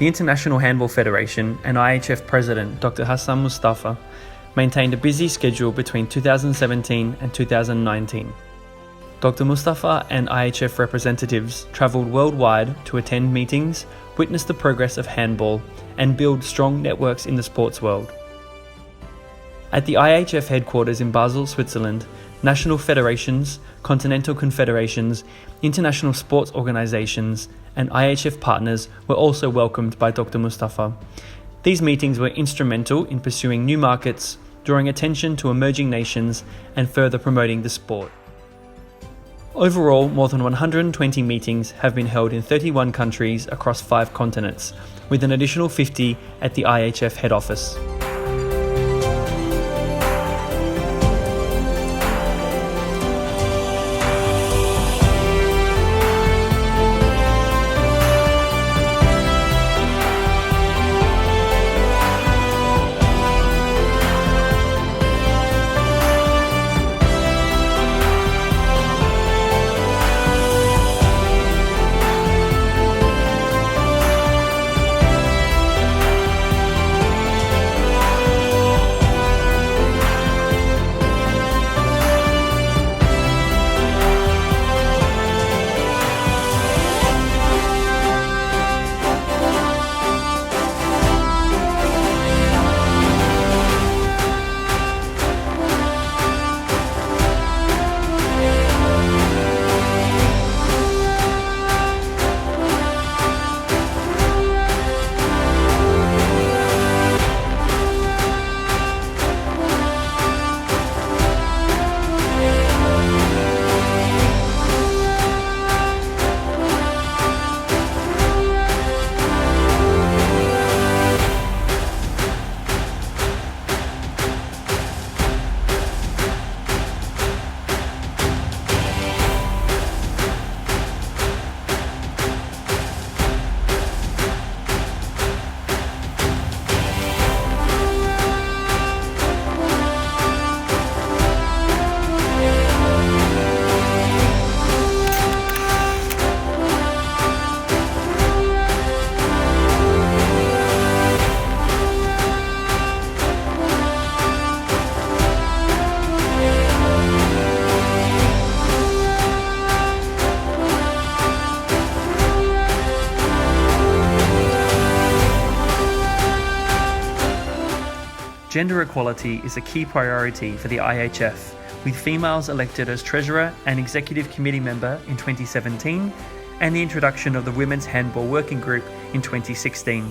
the International Handball Federation and IHF President Dr. Hassan Mustafa maintained a busy schedule between 2017 and 2019. Dr. Mustafa and IHF representatives travelled worldwide to attend meetings, witness the progress of handball, and build strong networks in the sports world. At the IHF headquarters in Basel, Switzerland, national federations, continental confederations, international sports organisations, and IHF partners were also welcomed by Dr. Mustafa. These meetings were instrumental in pursuing new markets, drawing attention to emerging nations, and further promoting the sport. Overall, more than 120 meetings have been held in 31 countries across 5 continents, with an additional 50 at the IHF head office. Gender equality is a key priority for the IHF, with females elected as Treasurer and Executive Committee member in 2017 and the introduction of the Women's Handball Working Group in 2016.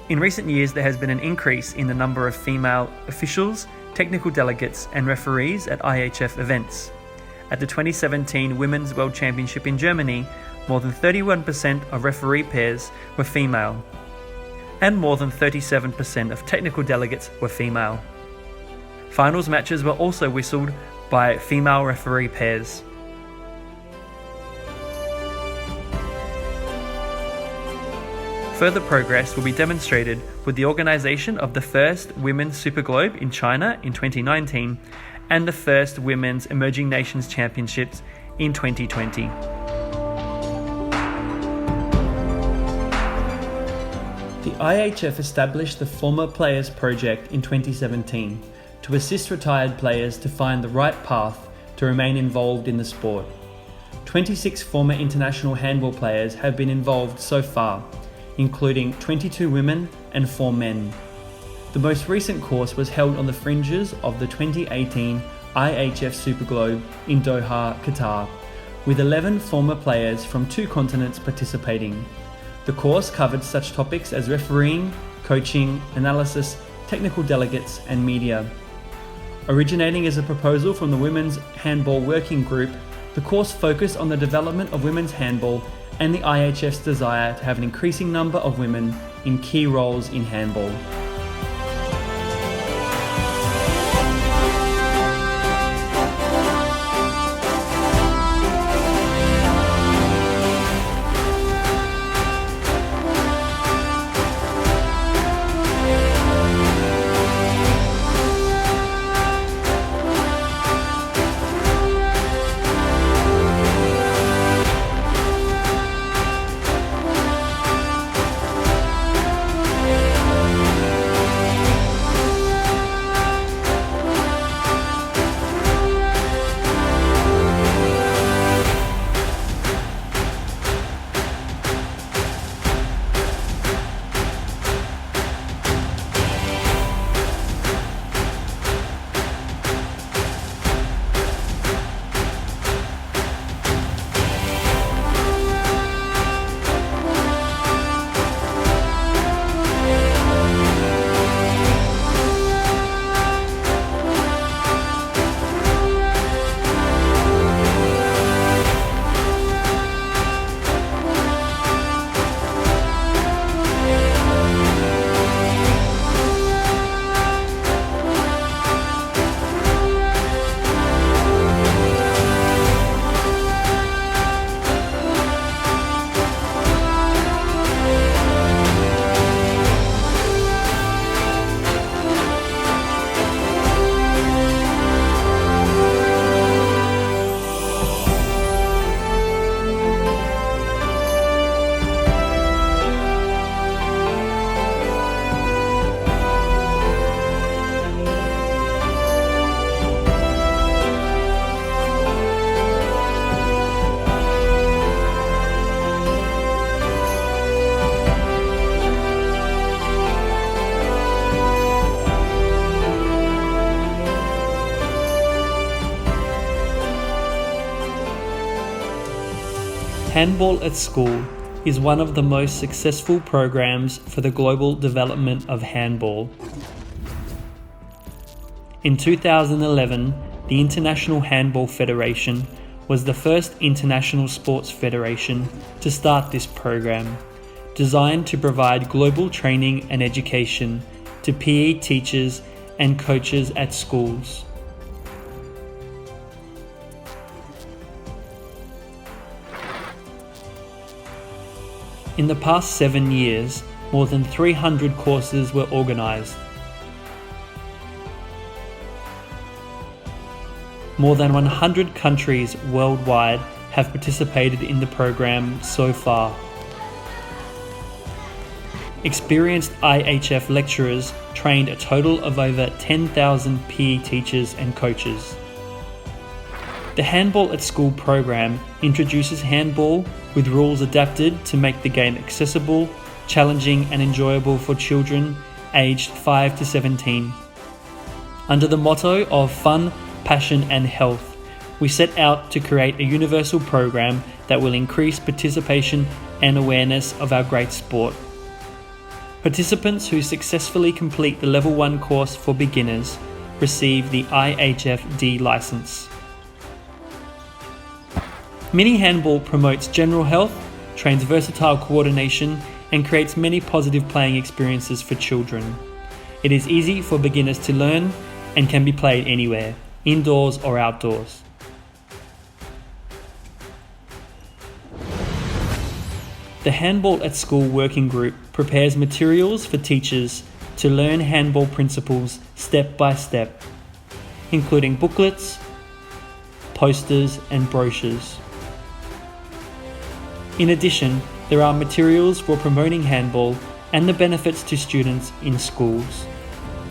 In recent years, there has been an increase in the number of female officials, technical delegates and referees at IHF events. At the 2017 Women's World Championship in Germany, more than 31% of referee pairs were female, and more than 37% of technical delegates were female. Finals matches were also whistled by female referee pairs. Further progress will be demonstrated with the organisation of the first Women's Super Globe in China in 2019 and the first Women's Emerging Nations Championships in 2020. The IHF established the Former Players Project in 2017 to assist retired players to find the right path to remain involved in the sport. 26 former international handball players have been involved so far, including 22 women and 4 men. The most recent course was held on the fringes of the 2018 IHF Super Globe in Doha, Qatar, with 11 former players from 2 continents participating. The course covered such topics as refereeing, coaching, analysis, technical delegates, and media. Originating as a proposal from the Women's Handball Working Group, the course focused on the development of women's handball and the IHF's desire to have an increasing number of women in key roles in handball. Handball at School is one of the most successful programs for the global development of handball. In 2011, the International Handball Federation was the first international sports federation to start this program, designed to provide global training and education to PE teachers and coaches at schools. In the past 7 years, more than 300 courses were organized. More than 100 countries worldwide have participated in the program so far. Experienced IHF lecturers trained a total of over 10,000 PE teachers and coaches. The Handball at School program introduces handball with rules adapted to make the game accessible, challenging and enjoyable for children aged 5 to 17. Under the motto of fun, passion and health, we set out to create a universal program that will increase participation and awareness of our great sport. Participants who successfully complete the Level 1 course for beginners receive the IHF D license. Mini handball promotes general health, trains versatile coordination, and creates many positive playing experiences for children. It is easy for beginners to learn and can be played anywhere, indoors or outdoors. The Handball at School Working Group prepares materials for teachers to learn handball principles step by step, including booklets, posters and brochures. In addition, there are materials for promoting handball and the benefits to students in schools.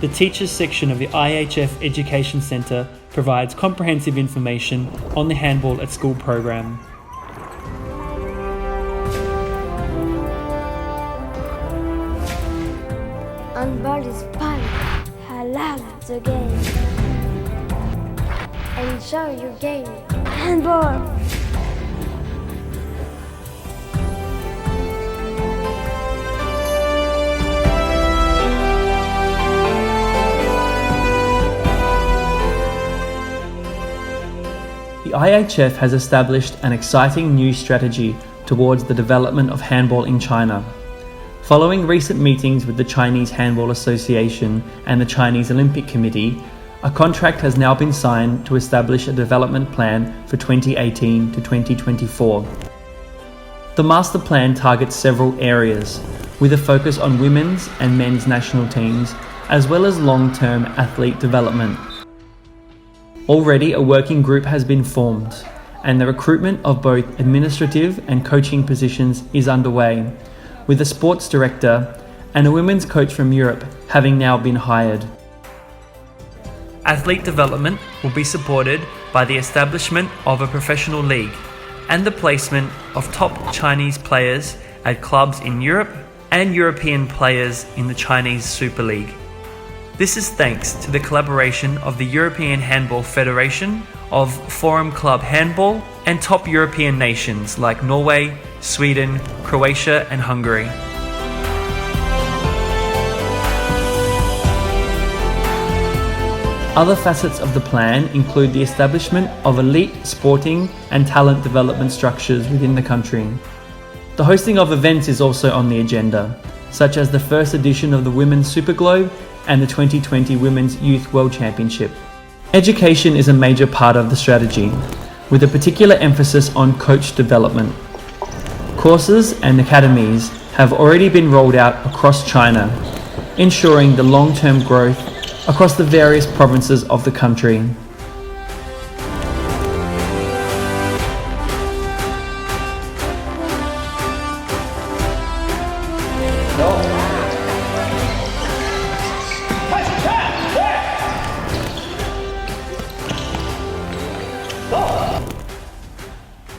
The Teachers section of the IHF Education Centre provides comprehensive information on the Handball at School program. Handball is fun. I love the game. Enjoy your game. Handball! The IHF has established an exciting new strategy towards the development of handball in China. Following recent meetings with the Chinese Handball Association and the Chinese Olympic Committee, a contract has now been signed to establish a development plan for 2018 to 2024. The master plan targets several areas, with a focus on women's and men's national teams, as well as long-term athlete development. Already a working group has been formed, and the recruitment of both administrative and coaching positions is underway, with a sports director and a women's coach from Europe having now been hired. Athlete development will be supported by the establishment of a professional league and the placement of top Chinese players at clubs in Europe and European players in the Chinese Super League. This is thanks to the collaboration of the European Handball Federation, of Forum Club Handball, and top European nations like Norway, Sweden, Croatia and Hungary. Other facets of the plan include the establishment of elite sporting and talent development structures within the country. The hosting of events is also on the agenda, such as the first edition of the Women's Super Globe and the 2020 Women's Youth World Championship. Education is a major part of the strategy, with a particular emphasis on coach development. Courses and academies have already been rolled out across China, ensuring the long-term growth across the various provinces of the country.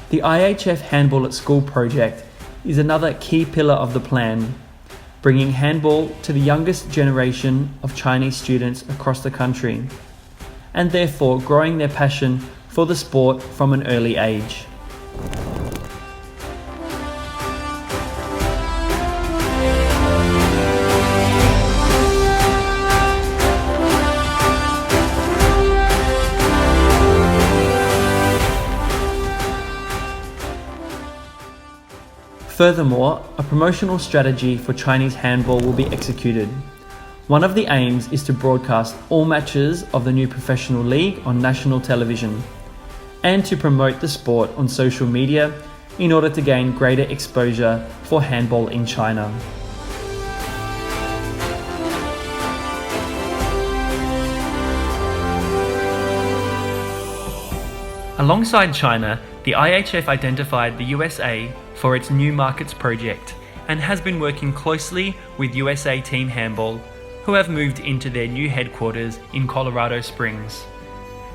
The IHF Handball at School project is another key pillar of the plan, bringing handball to the youngest generation of Chinese students across the country, and therefore growing their passion for the sport from an early age. Furthermore, a promotional strategy for Chinese handball will be executed. One of the aims is to broadcast all matches of the new professional league on national television, and to promote the sport on social media in order to gain greater exposure for handball in China. Alongside China, the IHF identified the USA for its New Markets project and has been working closely with USA Team Handball, who have moved into their new headquarters in Colorado Springs.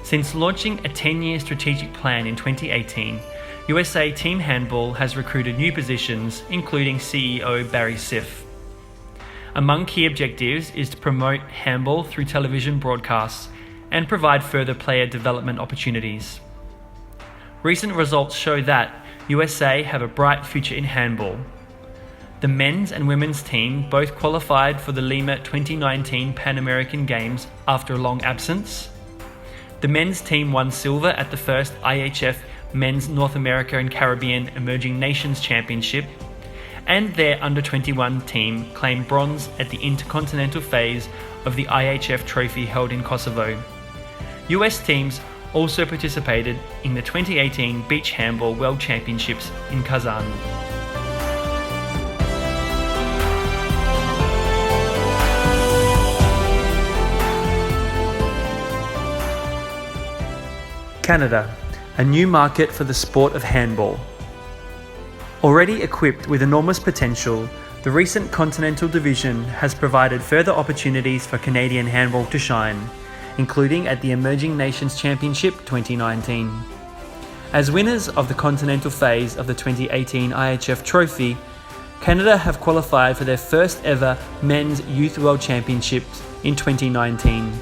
Since launching a 10-year strategic plan in 2018, USA Team Handball has recruited new positions, including CEO Barry Siff. Among key objectives is to promote handball through television broadcasts and provide further player development opportunities. Recent results show that USA have a bright future in handball. The men's and women's team both qualified for the Lima 2019 Pan American Games after a long absence. The men's team won silver at the first IHF Men's North America and Caribbean Emerging Nations Championship, and their under-21 team claimed bronze at the intercontinental phase of the IHF Trophy held in Kosovo. US teams also participated in the 2018 Beach Handball World Championships in Kazan. Canada, a new market for the sport of handball. Already equipped with enormous potential, the recent Continental Division has provided further opportunities for Canadian handball to shine, including at the Emerging Nations Championship 2019. As winners of the continental phase of the 2018 IHF Trophy, Canada have qualified for their first ever Men's Youth World Championships in 2019.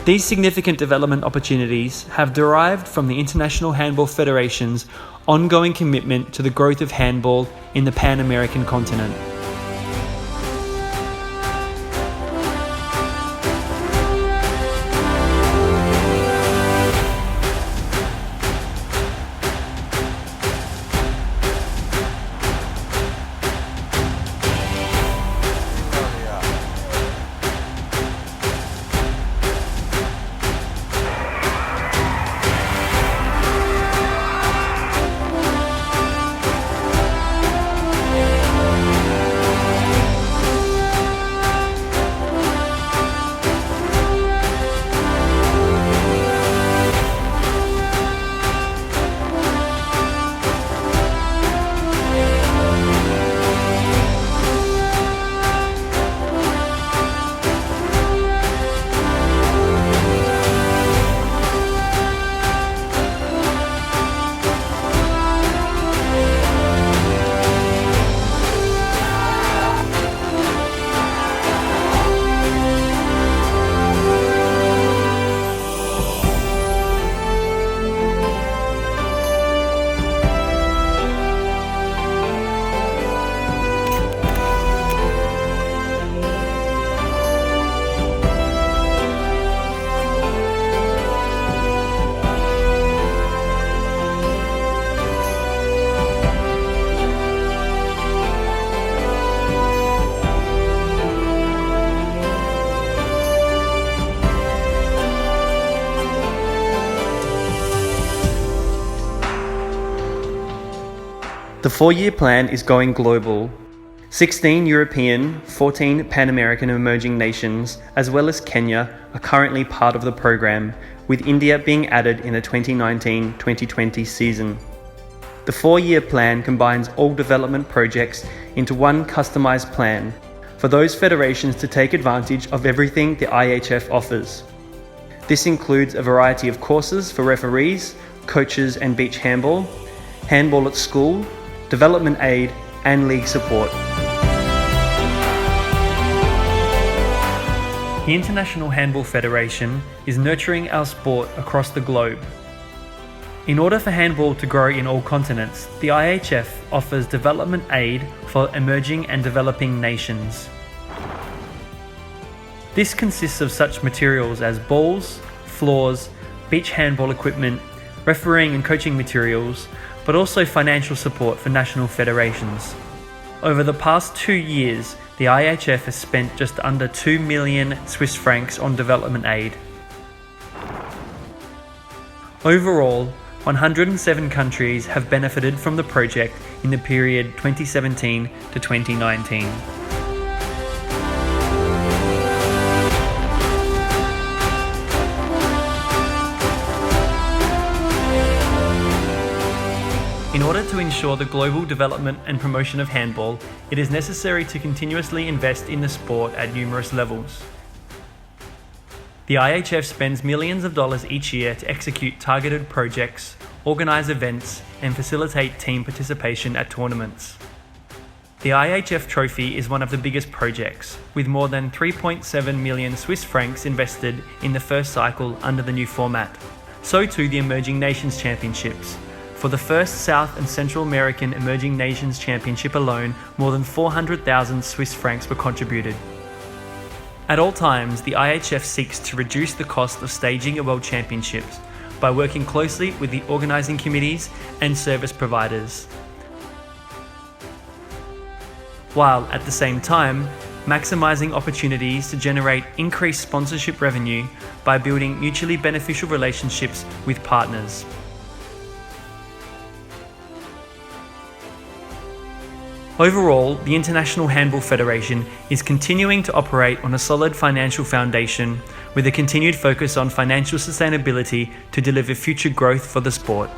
These significant development opportunities have derived from the International Handball Federation's ongoing commitment to the growth of handball in the Pan-American continent. The 4-year plan is going global. 16 European, 14 Pan-American emerging nations, as well as Kenya, are currently part of the program, with India being added in the 2019-2020 season. The 4-year plan combines all development projects into one customized plan for those federations to take advantage of everything the IHF offers. This includes a variety of courses for referees, coaches and beach handball, handball at school, development aid and league support. The International Handball Federation is nurturing our sport across the globe. In order for handball to grow in all continents, the IHF offers development aid for emerging and developing nations. This consists of such materials as balls, floors, beach handball equipment, refereeing and coaching materials, but but also financial support for national federations. Over the past 2 years, the IHF has spent just under 2 million Swiss francs on development aid. Overall, 107 countries have benefited from the project in the period 2017 to 2019. In order to ensure the global development and promotion of handball, it is necessary to continuously invest in the sport at numerous levels. The IHF spends millions of dollars each year to execute targeted projects, organize events, and facilitate team participation at tournaments. The IHF Trophy is one of the biggest projects, with more than 3.7 million Swiss francs invested in the first cycle under the new format. So too the Emerging Nations Championships. For the first South and Central American Emerging Nations Championship alone, more than 400,000 Swiss francs were contributed. At all times, the IHF seeks to reduce the cost of staging a World Championships by working closely with the organising committees and service providers, while at the same time maximising opportunities to generate increased sponsorship revenue by building mutually beneficial relationships with partners. Overall, the International Handball Federation is continuing to operate on a solid financial foundation with a continued focus on financial sustainability to deliver future growth for the sport.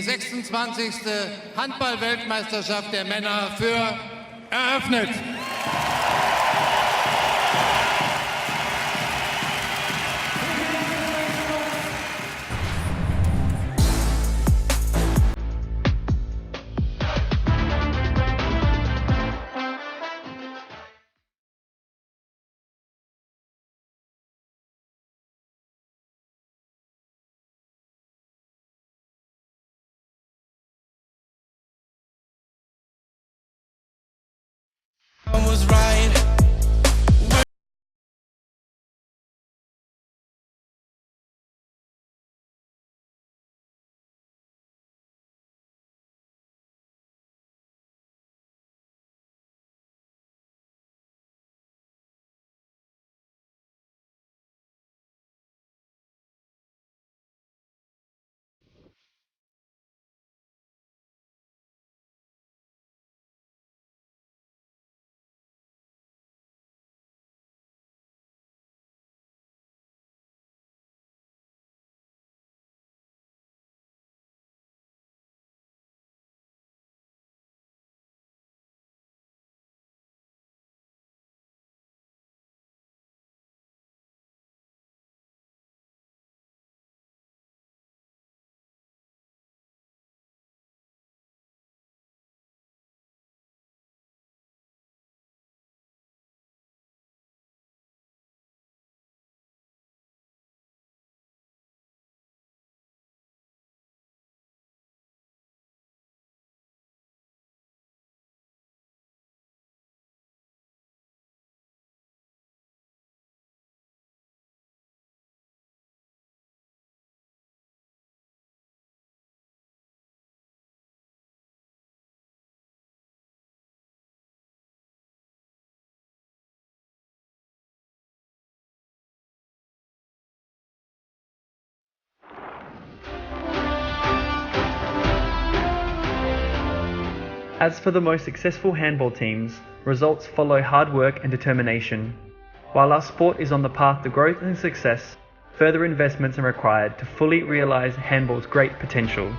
26. Handball-Weltmeisterschaft der Männer für eröffnet. Was right. As for the most successful handball teams, results follow hard work and determination. While our sport is on the path to growth and success, further investments are required to fully realise handball's great potential.